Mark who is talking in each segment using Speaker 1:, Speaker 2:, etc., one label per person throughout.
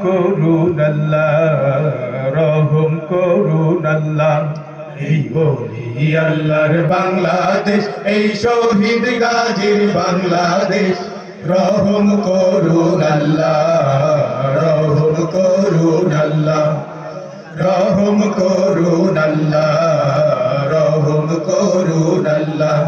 Speaker 1: করুন আল্লাহ, রহম করুন আল্লাহ। এই ওলি আল্লাহর বাংলাদেশ, এই শহীদ গাজীর বাংলাদেশ, রহম করুন আল্লাহ, রহম করুন আল্লাহ, রহম করুন আল্লাহ, রহম করুন আল্লাহ।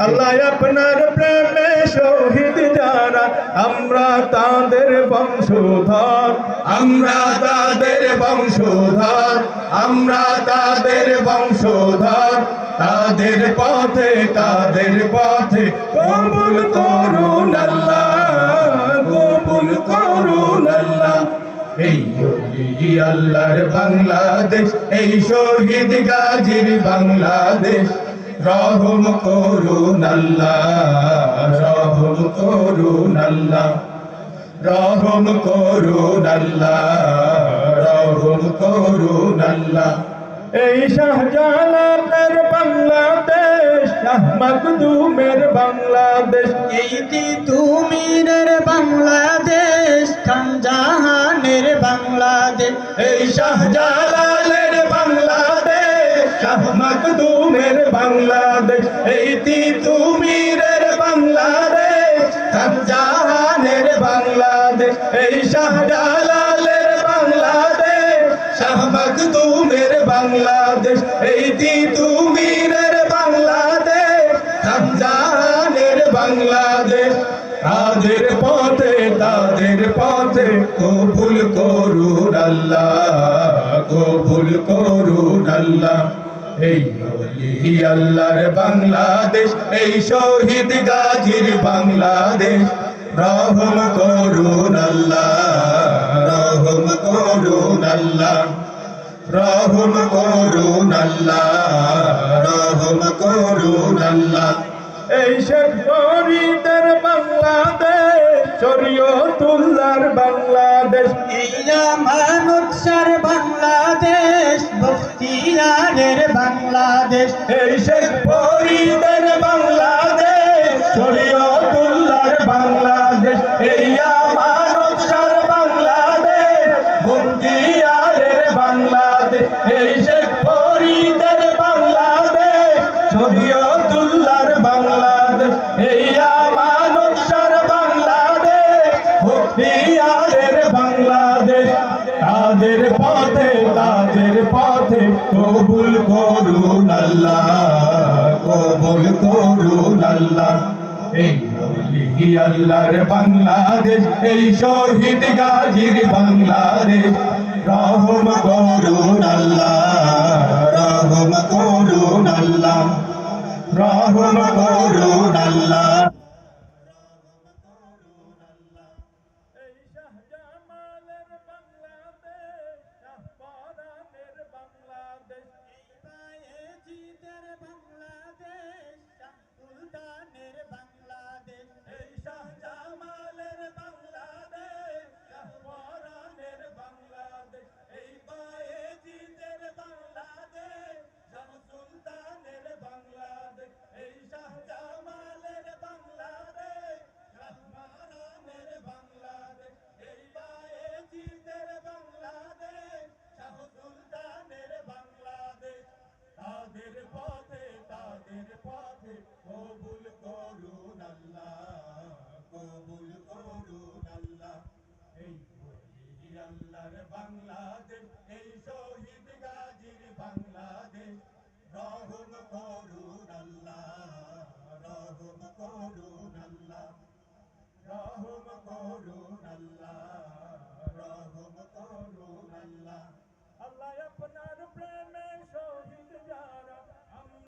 Speaker 1: আল্লাহ আপনার প্রেমে শহীদ যারা, আমরা তাদের বংশধর, আমরা তাদের বংশধর, আমরা তাদের বংশধর। তাদের পথে, তাদের পথে কবুল করুন আল্লাহ, কবুল করুন আল্লাহ। এই ওলি আল্লাহর বাংলাদেশ, এই শহীদ গাজীর বাংলাদেশ, রহম করুন আল্লাহ, রহম করুন আল্লাহ, রহম করুন আল্লাহ, রহম করুন আল্লাহ। এই শাহজালালের বাংলাদেশ, শাহ মখদুমের বাংলাদেশ,
Speaker 2: এই তিতুমীরের বাংলাদেশ, খানজাহানের বাংলাদেশ।
Speaker 1: এই শাহজালালের বাংলাদেশ, শাহ মখদুমের বাংলাদেশ, এই তিতুমীরের বাংলাদেশ, খানজাহানের বাংলাদেশ। এই শাহজালালের বাংলাদেশ, শাহ মখদুমের বাংলাদেশ, এই তিতুমীরের বাংলাদেশ, খানজাহানের বাংলাদেশ। তাদের পথে, তাদের পথে কবুল করুন আল্লাহ, কবুল করুন আল্লাহ। এই ওলি আল্লাহর বাংলাদেশ, এই শহীদ গাজীর বাংলাদেশ, রহম করুন আল্লাহ, রহম করুন আল্লাহ, রহম করুন আল্লাহ, রহম করুন আল্লাহ। এই শেখ ফরিদের বাংলাদেশ, শরীয়তুল্লাহর বাংলাদেশ,
Speaker 2: এই আমানত শাহর বাংলাদেশ, বখতিয়ারের বাংলাদেশ।
Speaker 1: এই শেখ ফরিদের বাংলাদেশ, শরীয়তুল্লাহর বাংলাদেশ, এই আমানত শাহর বাংলাদেশ, বখতিয়ারের বাংলাদেশ। এই শেখ ফরিদের বাংলাদেশ, শরীয়তুল্লাহর বাংলাদেশ, এই আমানত শাহর বাংলাদেশ, বখতিয়ারের বাংলাদেশ। তাদের পথে, তাদের পথে কবুল করুন আল্লাহ, কবুল করুন আল্লাহ। এই ওলি আল্লাহর বাংলাদেশ, এই শহীদ গাজীর বাংলাদেশ, রহম করুন আল্লাহ, রহম করুন আল্লাহ, রহম করুন আল্লাহ। এই শাহজামালের বাংলাদেশ, শাহপরানের বাংলাদেশ,
Speaker 2: এই বায়েজিদের বাংলাদেশ, শাহ সুলতানের বাংলাদেশ।
Speaker 1: এই শাহজামালের বাংলাদেশ, শাহপরানের বাংলাদেশ, এই বায়েজিদের বাংলাদেশ, শাহ সুলতানের বাংলাদেশ। এই শাহজামালের বাংলাদেশ, শাহপরানের বাংলাদেশ, এই বায়েজিদের বাংলাদেশ, শাহ সুলতানের বাংলাদেশ। তাদের পথে, তাদের পথে কবুল করুন আল্লাহ, কবুল করুন আল্লাহ। এই ওলি আল্লাহর বাংলাদেশ, এই শহীদ গাজীর বাংলাদেশ, রহম করুন আল্লাহ, রহম করুন আল্লাহ, রহম করুন